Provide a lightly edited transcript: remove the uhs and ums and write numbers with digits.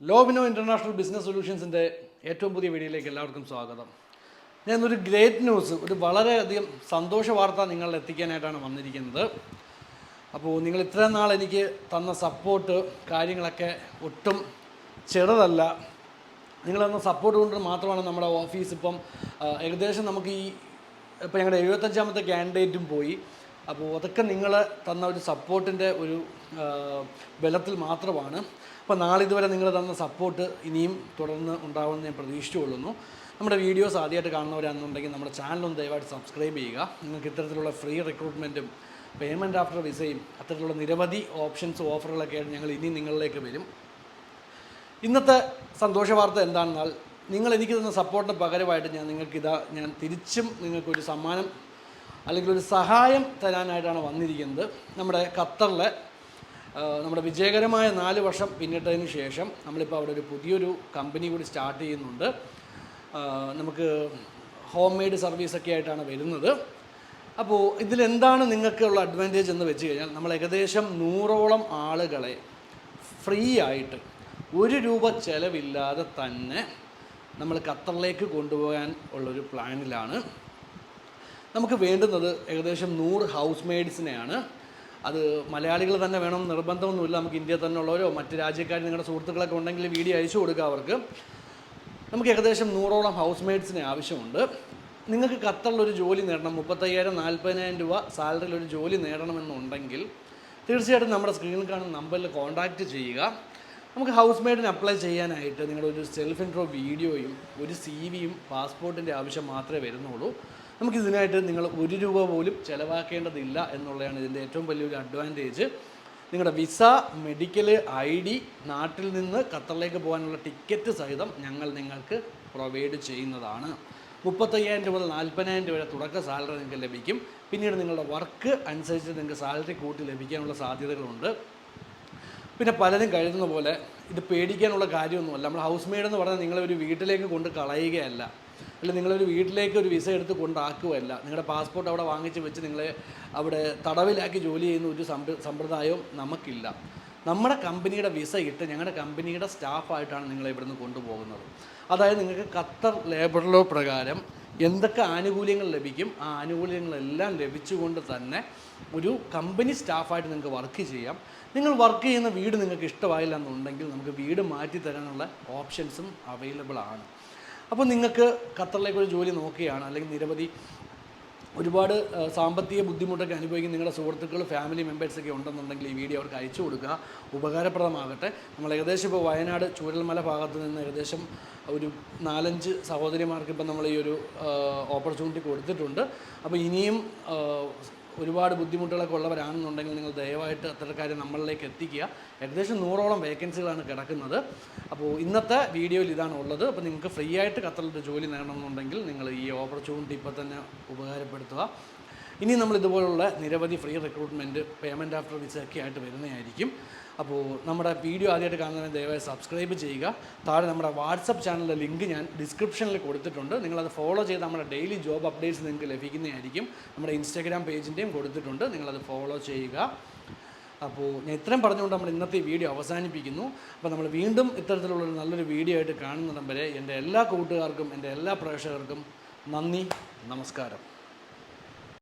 ലോബിനോ international business സൊല്യൂഷൻസിൻ്റെ ഏറ്റവും പുതിയ വീഡിയോയിലേക്ക് എല്ലാവർക്കും സ്വാഗതം. ഞാനൊരു ഗ്രേറ്റ് ന്യൂസ്, ഒരു വളരെയധികം സന്തോഷ വാർത്ത നിങ്ങളിൽ എത്തിക്കാനായിട്ടാണ് വന്നിരിക്കുന്നത്. അപ്പോൾ നിങ്ങൾ ഇത്രയും നാൾ എനിക്ക് തന്ന സപ്പോർട്ട് കാര്യങ്ങളൊക്കെ ഒട്ടും ചെറുതല്ല. നിങ്ങൾ തന്ന സപ്പോർട്ട് കൊണ്ട് മാത്രമാണ് നമ്മുടെ ഓഫീസ് ഇപ്പം ഏകദേശം നമുക്ക് ഇപ്പോൾ ഞങ്ങളുടെ 75ാമത്തെ ക്യാൻഡിഡേറ്റും പോയി. അപ്പോൾ അതൊക്കെ നിങ്ങൾ തന്ന ഒരു സപ്പോർട്ടിൻ്റെ ഒരു ബലത്തിൽ മാത്രമാണ്. അപ്പോൾ നാളിതുവരെ നിങ്ങൾ തന്ന സപ്പോർട്ട് ഇനിയും തുടർന്ന് ഉണ്ടാവുമെന്ന് ഞാൻ പ്രതീക്ഷിച്ചുകൊള്ളുന്നു. നമ്മുടെ വീഡിയോസ് ആദ്യമായിട്ട് കാണുന്നവരാണെന്നുണ്ടെങ്കിൽ നമ്മുടെ ചാനലൊന്ന് ദയവായിട്ട് സബ്സ്ക്രൈബ് ചെയ്യുക. നിങ്ങൾക്ക് ഇത്തരത്തിലുള്ള ഫ്രീ റിക്രൂട്ട്മെൻറ്റും പേയ്മെൻറ്റ് ആഫ്റ്റർ വിസയും അത്തരത്തിലുള്ള നിരവധി ഓപ്ഷൻസ് ഓഫറുകളൊക്കെ ആയിട്ട് ഞങ്ങൾ ഇനി നിങ്ങളിലേക്ക് വരും. ഇന്നത്തെ സന്തോഷ വാർത്ത എന്താണെന്നാൽ, നിങ്ങൾ എനിക്ക് തന്ന സപ്പോർട്ടിന് പകരമായിട്ട് ഞാൻ തിരിച്ചും നിങ്ങൾക്കൊരു സമ്മാനം അല്ലെങ്കിൽ ഒരു സഹായം തരാനായിട്ടാണ് വന്നിരിക്കുന്നത്. നമ്മുടെ ഖത്തറിലെ നമ്മുടെ വിജയകരമായ 4 വർഷം പിന്നിട്ടതിന് ശേഷം നമ്മളിപ്പോൾ അവിടെ ഒരു പുതിയൊരു കമ്പനി കൂടി സ്റ്റാർട്ട് ചെയ്യുന്നുണ്ട്. നമുക്ക് ഹോം മെയ്ഡ് സർവീസൊക്കെ ആയിട്ടാണ് വരുന്നത്. അപ്പോൾ ഇതിലെന്താണ് നിങ്ങൾക്കുള്ള അഡ്വാൻറ്റേജ് എന്ന് വെച്ച് കഴിഞ്ഞാൽ, നമ്മൾ ഏകദേശം 100ഓളം ആളുകളെ ഫ്രീ ആയിട്ട് 1 രൂപ ചിലവില്ലാതെ തന്നെ നമ്മൾ ഖത്തറിലേക്ക് കൊണ്ടുപോകാൻ ഉള്ളൊരു പ്ലാനിലാണ്. നമുക്ക് വേണ്ടുന്നത് ഏകദേശം 100 ഹൗസ് മെയ്ഡ്സിനെയാണ്. അത് മലയാളികൾ തന്നെ വേണം നിർബന്ധമൊന്നുമില്ല. നമുക്ക് ഇന്ത്യയിൽ തന്നെ ഉള്ളവരോ മറ്റ് രാജ്യക്കാർ നിങ്ങളുടെ സുഹൃത്തുക്കളൊക്കെ ഉണ്ടെങ്കിൽ വീഡിയോ അയച്ചു കൊടുക്കുക അവർക്ക്. നമുക്ക് ഏകദേശം 100ഓളം ഹൗസ് മെയ്ഡ്സിനെ ആവശ്യമുണ്ട്. നിങ്ങൾക്ക് ഖത്തറിലൊരു ജോലി നേടണം, 35,000-40,000 രൂപ സാലറിയിലൊരു ജോലി നേടണമെന്നുണ്ടെങ്കിൽ തീർച്ചയായിട്ടും നമ്മുടെ സ്ക്രീനിൽ കാണുന്ന നമ്പറിൽ കോൺടാക്റ്റ് ചെയ്യുക. നമുക്ക് ഹൗസ് മെയ്ഡിന് അപ്ലൈ ചെയ്യാനായിട്ട് നിങ്ങളുടെ ഒരു സെൽഫ് ഇൻട്രോ വീഡിയോയും ഒരു CV-യും പാസ്പോർട്ടിൻ്റെ ആവശ്യം മാത്രമേ വരുന്നുള്ളൂ. നമുക്കിതിനായിട്ട് നിങ്ങൾ 1 രൂപ പോലും ചിലവാക്കേണ്ടതില്ല എന്നുള്ളതാണ് ഇതിൻ്റെ ഏറ്റവും വലിയൊരു അഡ്വാൻറ്റേജ്. നിങ്ങളുടെ വിസ, മെഡിക്കൽ, ID, നാട്ടിൽ നിന്ന് ഖത്തറിലേക്ക് പോകാനുള്ള ടിക്കറ്റ് സഹിതം ഞങ്ങൾ നിങ്ങൾക്ക് പ്രൊവൈഡ് ചെയ്യുന്നതാണ്. 35,000 മുതൽ 40,000 വരെ തുടക്ക സാലറി നിങ്ങൾക്ക് ലഭിക്കും. പിന്നീട് നിങ്ങളുടെ വർക്ക് അനുസരിച്ച് നിങ്ങൾക്ക് സാലറി കൂട്ടി ലഭിക്കാനുള്ള സാധ്യതകളുണ്ട്. പിന്നെ പലരും കരുതുന്ന പോലെ ഇത് പേടിക്കാനുള്ള കാര്യമൊന്നുമല്ല. നമ്മൾ ഹൗസ് മെയ്ഡ് എന്ന് പറഞ്ഞാൽ നിങ്ങളെ ഒരു വീട്ടിലേക്ക് കൊണ്ട് കളയുകയല്ല, അല്ലെങ്കിൽ നിങ്ങളൊരു വീട്ടിലേക്ക് ഒരു വിസ എടുത്ത് കൊണ്ടാക്കുകയല്ല. നിങ്ങളുടെ പാസ്പോർട്ട് അവിടെ വാങ്ങിച്ച് വെച്ച് നിങ്ങളെ അവിടെ തടവിലാക്കി ജോലി ചെയ്യുന്ന ഒരു സമ്പ്രദായവും നമുക്കില്ല. നമ്മുടെ കമ്പനിയുടെ വിസ ഇട്ട് ഞങ്ങളുടെ കമ്പനിയുടെ സ്റ്റാഫായിട്ടാണ് നിങ്ങളെ ഇവിടുന്ന് കൊണ്ടുപോകുന്നത്. അതായത് നിങ്ങൾക്ക് ഖത്തർ ലേബർ ലോ പ്രകാരം എന്തൊക്കെ ആനുകൂല്യങ്ങൾ ലഭിക്കും, ആ ആനുകൂല്യങ്ങളെല്ലാം ലഭിച്ചുകൊണ്ട് തന്നെ ഒരു കമ്പനി സ്റ്റാഫായിട്ട് നിങ്ങൾക്ക് വർക്ക് ചെയ്യാം. നിങ്ങൾ വർക്ക് ചെയ്യുന്ന വീട് നിങ്ങൾക്ക് ഇഷ്ടമായില്ല എന്നുണ്ടെങ്കിൽ നമുക്ക് വീട് മാറ്റി തരാനുള്ള ഓപ്ഷൻസും അവൈലബിൾ ആണ്. അപ്പോൾ നിങ്ങൾക്ക് ഖത്തറിലേക്കൊരു ജോലി നോക്കുകയാണ്, അല്ലെങ്കിൽ ഒരുപാട് സാമ്പത്തിക ബുദ്ധിമുട്ടൊക്കെ അനുഭവിക്കുന്ന നിങ്ങളുടെ സുഹൃത്തുക്കൾ, ഫാമിലി മെമ്പേഴ്സൊക്കെ ഉണ്ടെന്നുണ്ടെങ്കിൽ ഈ വീഡിയോ അവർക്ക് അയച്ചു കൊടുക്കുക, ഉപകാരപ്രദമാകട്ടെ. നമ്മൾ ഏകദേശം ഇപ്പോൾ വയനാട് ചൂരൽമല ഭാഗത്ത് നിന്ന് ഏകദേശം ഒരു 4-5 സഹോദരിമാർക്ക് ഇപ്പം നമ്മൾ ഈ ഒരു ഓപ്പർച്യൂണിറ്റി കൊടുത്തിട്ടുണ്ട്. അപ്പോൾ ഇനിയും ഒരുപാട് ബുദ്ധിമുട്ടുകളൊക്കെ ഉള്ളവരാണെന്നുണ്ടെങ്കിൽ നിങ്ങൾ ദയവായിട്ട് അത്തരക്കാരെ നമ്മളിലേക്ക് എത്തിക്കുക. ഏകദേശം 100ഓളം വേക്കൻസികളാണ് കിടക്കുന്നത്. അപ്പോൾ ഇന്നത്തെ വീഡിയോയിൽ ഇതാണ് ഉള്ളത്. അപ്പോൾ നിങ്ങൾക്ക് ഫ്രീ ആയിട്ട് ഖത്തറിലൊരു ജോലി നേടണമെന്നുണ്ടെങ്കിൽ നിങ്ങൾ ഈ ഓപ്പർച്യൂണിറ്റി ഇപ്പോൾ തന്നെ ഉപകാരപ്പെടുത്തുക. ഇനി നമ്മൾ ഇതുപോലുള്ള നിരവധി free recruitment, payment after visa ഒക്കെ ആയിട്ട് വരുന്നതായിരിക്കും. അപ്പോൾ നമ്മുടെ വീഡിയോ ആദ്യമായിട്ട് കാണുന്നതിന് ദയവായി സബ്സ്ക്രൈബ് ചെയ്യുക. താഴെ നമ്മുടെ വാട്സപ്പ് ചാനലിൻ്റെ ലിങ്ക് ഞാൻ ഡിസ്ക്രിപ്ഷനിൽ കൊടുത്തിട്ടുണ്ട്. നിങ്ങളത് ഫോളോ ചെയ്ത് നമ്മുടെ ഡെയിലി ജോബ് അപ്ഡേറ്റ്സ് നിങ്ങൾക്ക് ലഭിക്കുന്നതായിരിക്കും. നമ്മുടെ ഇൻസ്റ്റാഗ്രാം പേജിൻ്റെയും കൊടുത്തിട്ടുണ്ട്, നിങ്ങളത് ഫോളോ ചെയ്യുക. അപ്പോൾ ഞാൻ ഇത്രയും പറഞ്ഞുകൊണ്ട് നമ്മൾ ഇന്നത്തെ വീഡിയോ അവസാനിപ്പിക്കുന്നു. അപ്പോൾ നമ്മൾ വീണ്ടും ഇത്തരത്തിലുള്ളൊരു നല്ലൊരു വീഡിയോ ആയിട്ട് കാണുന്നിടം വരെ എൻ്റെ എല്ലാ കൂട്ടുകാർക്കും എൻ്റെ എല്ലാ പ്രേക്ഷകർക്കും നന്ദി, നമസ്കാരം.